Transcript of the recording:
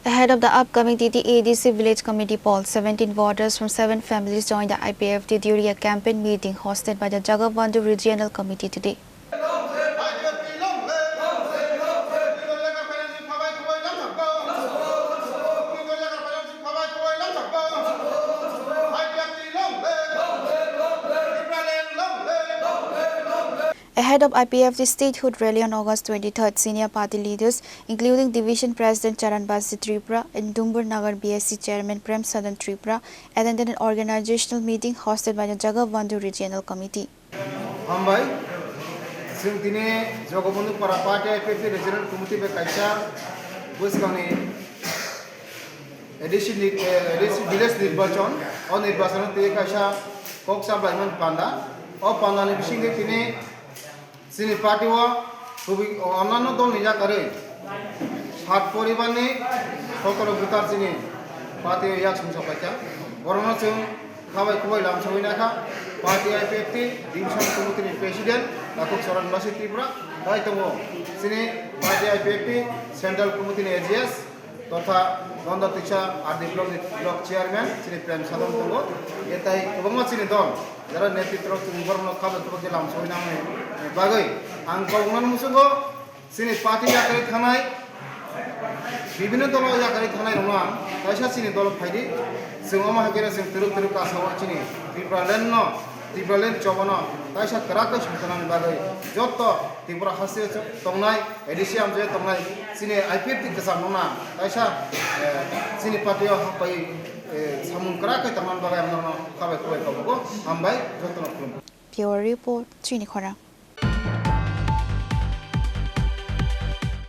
Ahead of the upcoming TTADC Village Committee poll, 17 voters from 7 families joined the IPFT during a campaign meeting hosted by the Jagabandhu Regional Committee today. Ahead of IPFT's statehood rally on August 23rd, senior party leaders, including Division President Charanbasi Tripura and Dumbur Nagar BSC Chairman Prem Sadan Tripura, attended an organizational meeting hosted by the Jagabandhu Regional Committee. Hambai, Sintine, Jagabandhu Parapati IPFT Regional Committee Bekaisha, Buskani, Edition Village Nirbachon, or Nirbachon Tekasha, Koksa Baiman Panda, or Panda Nibishing Sini party wa খুবই অন্যান্য দল নিজা করে সাত পরিবারে সতেরো voter চিনি party ইয়াক সংসপাইছা বরণচং খাবাই খুবই লাম সহিনাখা পার্টি আইপিএফটি ডিভিশন কমিটির প্রেসিডেন্ট লাকুক চরণবাসী ত্রিপুরা তাই তো চিনি পার্টি আইপিএফটি সেন্ট্রাল কমিটির এজিএস তথা গন্ধ তিক্সা আর ব্লক চেয়ারম্যান চিনি প্রেম সাধন তঙ্গ এটাই এবং চিনি দল যারা নেতৃত্ব বর্ণ খাবার তোমাকে লাম সহিনামে বাগৈ आं कौगुनान मुसुगो सिनि पार्टी जाकारि थानाय विभिन्न दल जाकारि थानाय नङा कायसा सिनि दल फायदि जों मा हागेरा जों तुरुक कासाव चिनि त्रिपुरा लेन चबन कायसा कराकै संथानानि बागै जत्त त्रिपुरा हासे तंनाय एडिसि आमजे तंनाय सिनि आईपीएफटी गसा नङा कायसा सिनि पार्टी हापाय सामुन कराकै तंनान बागै आमनो खाबाय खबाय खबगो हामबाय जत्तन खुलुम Pure Report, Trini Khora.